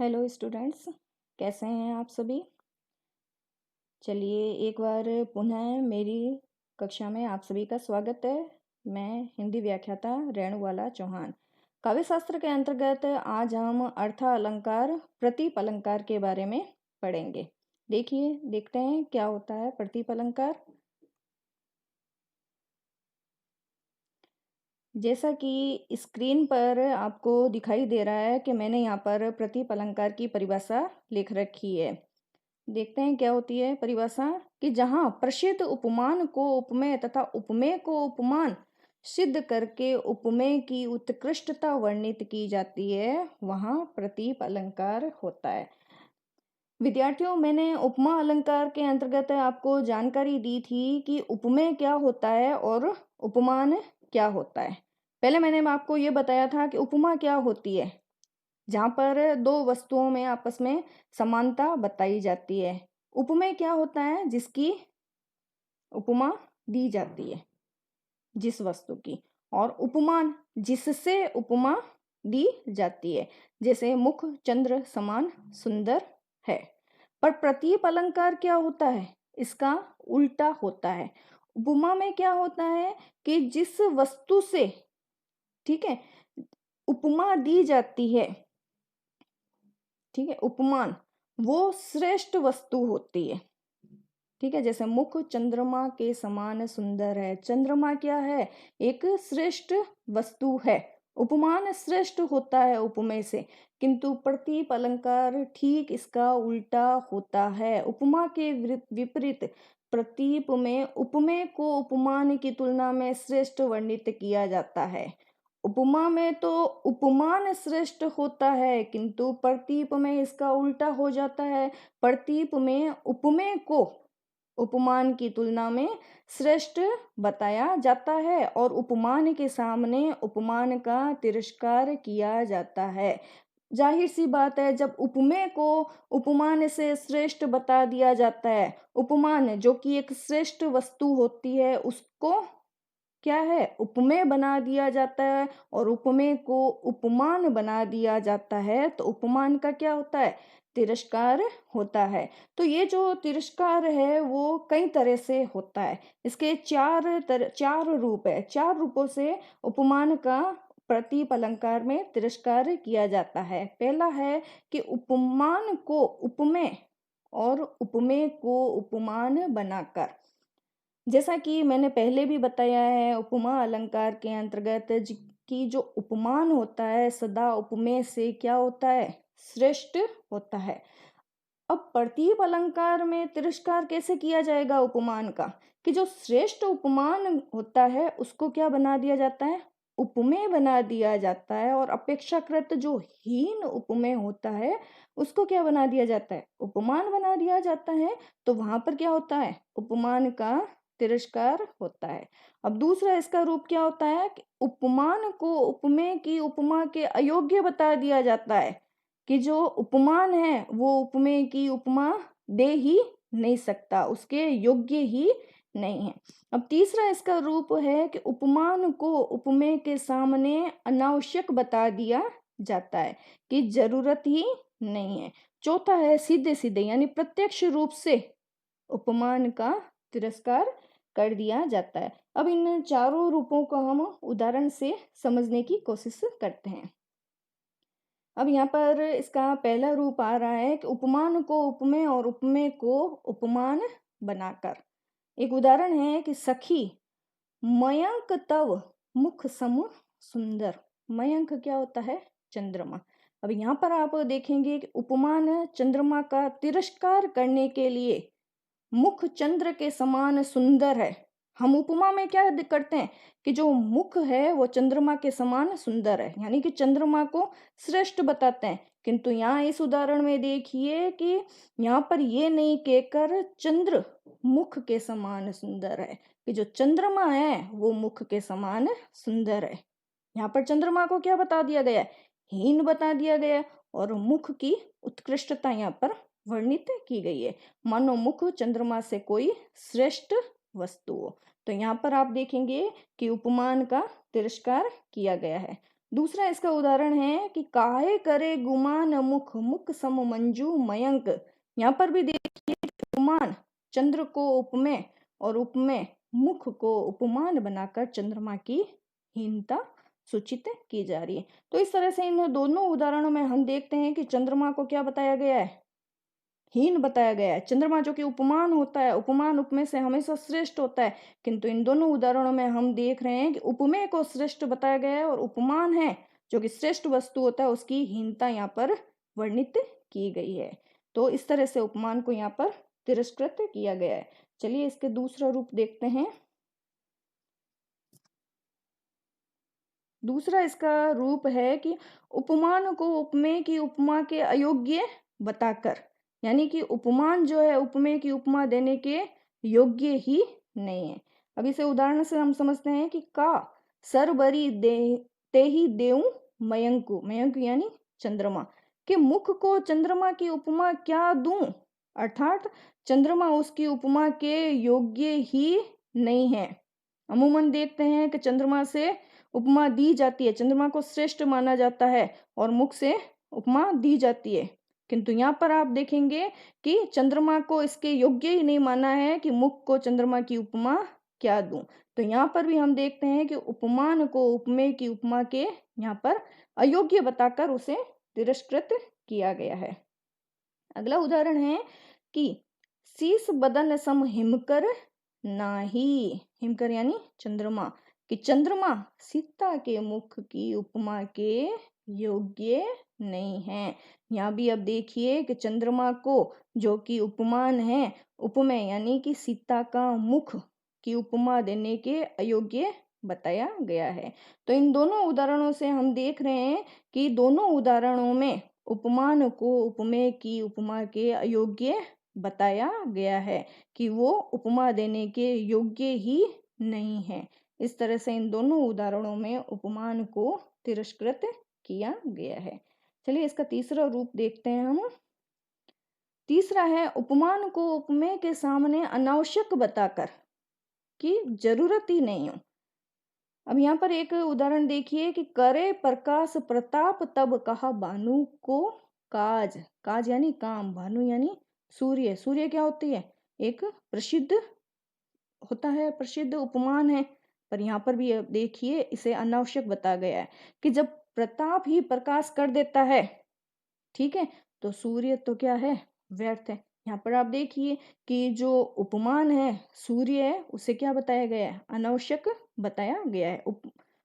Hello students, कैसे हैं आप सभी। चलिए एक बार पुनः मेरी कक्षा में आप सभी का स्वागत है। मैं हिंदी व्याख्याता रेणुबाला चौहान। काव्य शास्त्र के अंतर्गत आज हम अर्थालंकार प्रतीप अलंकार के बारे में पढ़ेंगे। देखते हैं क्या होता है प्रतीप अलंकार। जैसा कि स्क्रीन पर आपको दिखाई दे रहा है कि मैंने यहाँ पर प्रतीप अलंकार की परिभाषा लिख रखी है। देखते हैं क्या होती है परिभाषा कि जहां प्रसिद्ध उपमान को उपमेय तथा उपमेय को उपमान सिद्ध करके उपमेय की उत्कृष्टता वर्णित की जाती है, वहां प्रतीप अलंकार होता है। विद्यार्थियों, मैंने उपमा अलंकार के अंतर्गत आपको जानकारी दी थी कि उपमेय क्या होता है और उपमान क्या होता है। पहले मैंने आपको ये बताया था कि उपमा क्या होती है, जहां पर दो वस्तुओं में आपस में समानता बताई जाती है। उपमेय क्या होता है, जिसकी उपमा दी जाती है जिस वस्तु की, और उपमान जिससे उपमा दी जाती है, जैसे मुख चंद्र समान सुंदर है। पर प्रतीप अलंकार क्या होता है, इसका उल्टा होता है। उपमा में क्या होता है कि जिस वस्तु से, ठीक है, उपमा दी जाती है, ठीक है, उपमान वो श्रेष्ठ वस्तु होती है। ठीक है, जैसे मुख चंद्रमा के समान सुंदर है। चंद्रमा क्या है, एक श्रेष्ठ वस्तु है। उपमान श्रेष्ठ होता है उपमेय से, किंतु प्रतीप अलंकार ठीक इसका उल्टा होता है। उपमा के विपरीत प्रतीप में उपमेय को उपमान की तुलना में श्रेष्ठ वर्णित किया जाता है। उपमा में तो उपमान श्रेष्ठ होता है, किंतु प्रतीप में इसका उल्टा हो जाता है। प्रतीप में उपमेय को उपमान की तुलना में श्रेष्ठ बताया जाता है और उपमान के सामने उपमान का तिरस्कार किया जाता है। जाहिर सी बात है, जब उपमेय को उपमान से श्रेष्ठ बता दिया जाता है, उपमान जो कि एक श्रेष्ठ वस्तु होती है उसको क्या है, उपमेय बना दिया जाता है, और उपमेय को उपमान बना दिया जाता है, तो उपमान का क्या होता है, तिरस्कार होता है। तो ये जो तिरस्कार है वो कई तरह से होता है। इसके चार रूप है। चार रूपों से उपमान का प्रतीप अलंकार में तिरस्कार किया जाता है। पहला है कि उपमान को उपमेय और उपमेय को उपमान बनाकर, जैसा कि मैंने पहले भी बताया है, उपमा अलंकार के अंतर्गत की जो उपमान होता है सदा उपमेय से क्या होता है, श्रेष्ठ होता है। अब प्रतीप अलंकार में तिरस्कार कैसे किया जाएगा उपमान का, कि जो श्रेष्ठ उपमान होता है उसको क्या बना दिया जाता है, उपमेय बना दिया जाता है, और अपेक्षाकृत जो हीन उपमेय होता है उसको क्या बना दिया जाता है, उपमान बना दिया जाता है। तो वहां पर क्या होता है, उपमान का तिरस्कार होता है। अब दूसरा इसका रूप क्या होता है कि उपमान को उपमेय की उपमा के अयोग्य बता दिया जाता है, कि जो उपमान है वो उपमेय की उपमा दे ही नहीं सकता, उसके योग्य ही नहीं है। अब तीसरा इसका रूप है कि उपमान को उपमेय के सामने अनावश्यक बता दिया जाता है, कि जरूरत ही नहीं है। चौथा है सीधे सीधे यानी प्रत्यक्ष रूप से उपमान का तिरस्कार कर दिया जाता है। अब इन चारों रूपों को हम उदाहरण से समझने की कोशिश करते हैं। अब यहाँ पर इसका पहला रूप आ रहा है कि उपमान को उपमेय और उपमेय को उपमान बनाकर। एक उदाहरण है कि सखी मयंक तव मुख सम सुंदर। मयंक क्या होता है, चंद्रमा। अब यहाँ पर आप देखेंगे कि उपमान चंद्रमा का तिरस्कार करने के लिए मुख चंद्र के समान सुंदर है। हम उपमा में क्या करते हैं कि जो मुख है वो चंद्रमा के समान सुंदर है, यानी कि चंद्रमा को श्रेष्ठ बताते हैं। किंतु यहाँ इस उदाहरण में देखिए कि यहाँ पर ये नहीं कहकर चंद्र मुख के समान सुंदर है, कि जो चंद्रमा है वो मुख के समान सुंदर है। यहाँ पर चंद्रमा को क्या बता दिया गया है, हीन बता दिया गया, और मुख की उत्कृष्टता यहाँ पर वर्णित की गई है, मानो मुख चंद्रमा से कोई श्रेष्ठ वस्तु हो। तो यहाँ पर आप देखेंगे कि उपमान का तिरस्कार किया गया है। दूसरा इसका उदाहरण है कि काहे करे गुमान मुख, मुख सम मंजू मयंक। यहाँ पर भी देखिए गुमान चंद्र को उपमेय और उपमेय मुख को उपमान बनाकर चंद्रमा की हीनता सूचित की जा रही है। तो इस तरह से इन दोनों उदाहरणों में हम देखते हैं कि चंद्रमा को क्या बताया गया है, हीन बताया गया है। चंद्रमा जो कि उपमान होता है, उपमान उपमेय से हमेशा श्रेष्ठ होता है, किंतु इन दोनों उदाहरणों में हम देख रहे हैं कि उपमेय को श्रेष्ठ बताया गया है और उपमान है जो कि श्रेष्ठ वस्तु होता है उसकी हीनता यहाँ पर वर्णित की गई है। तो इस तरह से उपमान को यहाँ पर तिरस्कृत किया गया है। चलिए इसके दूसरा रूप देखते हैं। दूसरा इसका रूप है कि उपमान को उपमेय की उपमा के अयोग्य बताकर, यानी कि उपमान जो है उपमेय की उपमा देने के योग्य ही नहीं है। अब इसे उदाहरण से हम समझते हैं कि का सरबरी दे ते ही देऊं मयंकु, मयंक यानी चंद्रमा के मुख को चंद्रमा की उपमा क्या दूं, अर्थात चंद्रमा उसकी उपमा के योग्य ही नहीं है। अमूमन देखते हैं कि चंद्रमा से उपमा दी जाती है, चंद्रमा को श्रेष्ठ माना जाता है और मुख से उपमा दी जाती है, किंतु यहाँ पर आप देखेंगे कि चंद्रमा को इसके योग्य ही नहीं माना है कि मुख को चंद्रमा की उपमा क्या दूं। तो यहाँ पर भी हम देखते हैं कि उपमान को उपमेय की उपमा के यहाँ पर अयोग्य बताकर उसे तिरस्कृत किया गया है। अगला उदाहरण है कि शीस बदन सम हिमकर नाही, हिमकर यानी चंद्रमा, कि चंद्रमा सीता के मुख की उपमा के योग्य नहीं है। यहाँ भी अब देखिए कि चंद्रमा को जो कि उपमान है, उपमेय यानी कि सीता का मुख की उपमा देने के अयोग्य बताया गया है। तो इन दोनों उदाहरणों से हम देख रहे हैं कि दोनों उदाहरणों में उपमान को उपमेय की उपमा के अयोग्य बताया गया है कि वो उपमा देने के योग्य ही नहीं है। इस तरह से इन दोनों उदाहरणों में उपमान को तिरस्कृत किया गया है। चलिए इसका तीसरा रूप देखते हैं हम। तीसरा है उपमान को उपमेय के सामने अनावश्यक बताकर कि जरूरत ही नहीं हो। अब यहाँ पर एक उदाहरण देखिए कि करे प्रकाश प्रताप तब कहा भानु को काज, काज यानी काम, भानु यानी सूर्य, सूर्य क्या होती है, एक प्रसिद्ध होता है, प्रसिद्ध उपमान है। पर यहाँ पर भी देखिए इसे अनावश्यक बताया गया है कि जब प्रताप ही प्रकाश कर देता है, ठीक है, तो सूर्य तो क्या है, व्यर्थ है। यहाँ पर आप देखिए कि जो उपमान है सूर्य है उसे क्या बताया गया है, अनावश्यक बताया गया है।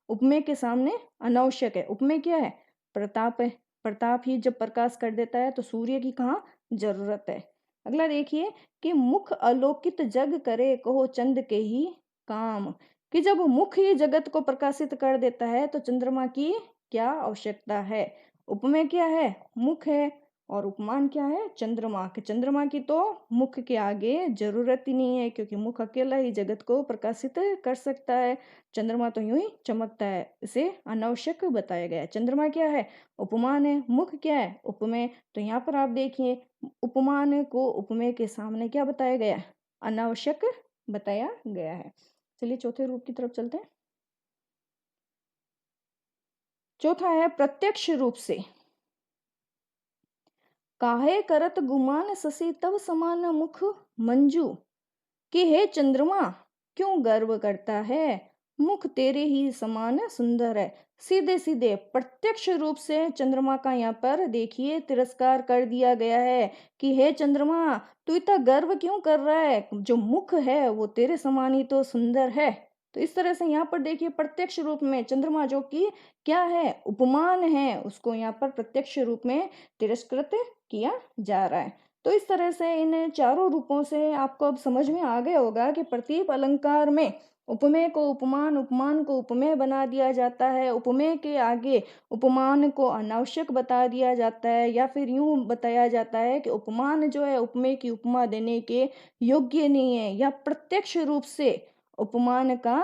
उपमेय के सामने अनावश्यक है, उपमेय क्या है, प्रताप है, प्रताप ही जब प्रकाश कर देता है तो सूर्य की कहाँ जरूरत है। अगला देखिए कि मुख अलोकित जग करे कहो चंद के ही काम, कि जब मुख ही जगत को प्रकाशित कर देता है तो चंद्रमा की क्या आवश्यकता है। उपमेय क्या है, मुख है, और उपमान क्या है, चंद्रमा के। चंद्रमा की तो मुख के आगे जरूरत ही नहीं है क्योंकि मुख अकेला ही जगत को प्रकाशित कर सकता है। चंद्रमा तो यूं ही चमकता है, इसे अनावश्यक बताया गया है। चंद्रमा क्या है, उपमान है, मुख क्या है, उपमेय। तो यहाँ पर आप देखिए उपमान को उपमेय के सामने क्या बताया गया है, अनावश्यक बताया गया है। चलिए चौथे रूप की तरफ चलते हैं। चौथा है प्रत्यक्ष रूप से, काहे करत गुमान ससी तब समान मुख मंजू, कि हे चंद्रमा क्यों गर्व करता है, मुख तेरे ही समान सुंदर है। सीधे सीधे प्रत्यक्ष रूप से चंद्रमा का यहाँ पर देखिए तिरस्कार कर दिया गया है कि हे चंद्रमा तू इतना गर्व क्यों कर रहा है, जो मुख है वो तेरे समान ही तो सुंदर है। तो इस तरह से यहाँ पर देखिए प्रत्यक्ष रूप में चंद्रमा जो कि क्या है, उपमान है, उसको यहाँ पर प्रत्यक्ष रूप में तिरस्कृत किया जा रहा है। तो इस तरह से इन चारों रूपों से आपको अब समझ में आ गया होगा कि प्रतीप अलंकार में उपमेय को उपमान, उपमान को उपमेय बना दिया जाता है, उपमेय के आगे उपमान को अनावश्यक बता दिया जाता है, या फिर यूं बताया जाता है कि उपमान जो है उपमेय की उपमा देने के योग्य नहीं है, या प्रत्यक्ष रूप से उपमान का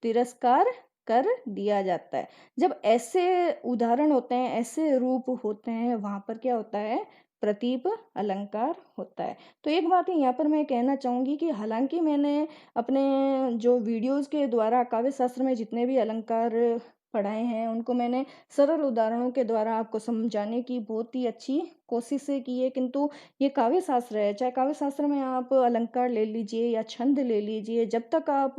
तिरस्कार कर दिया जाता है। जब ऐसे उदाहरण होते हैं, ऐसे रूप होते हैं, वहां पर क्या होता है, प्रतीप अलंकार होता है। तो एक बात यहाँ पर मैं कहना चाहूंगी कि हालांकि मैंने अपने जो वीडियोस के द्वारा काव्य शास्त्र में जितने भी अलंकार पढ़ाए हैं, उनको मैंने सरल उदाहरणों के द्वारा आपको समझाने की बहुत ही अच्छी कोशिशें की है। किंतु ये काव्य शास्त्र है, चाहे काव्य शास्त्र में आप अलंकार ले लीजिए या छंद ले लीजिए, जब तक आप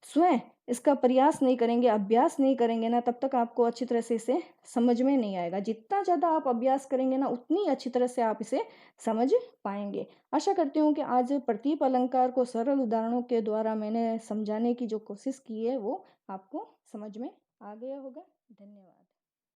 स्वयं इसका प्रयास नहीं करेंगे, अभ्यास नहीं करेंगे ना, तब तक आपको अच्छी तरह से इसे समझ में नहीं आएगा। जितना ज़्यादा आप अभ्यास करेंगे ना, उतनी अच्छी तरह से आप इसे समझ पाएँगे। आशा करती हूँ कि आज प्रतीप अलंकार को सरल उदाहरणों के द्वारा मैंने समझाने की जो कोशिश की है, वो आपको समझ में आ गया होगा। धन्यवाद।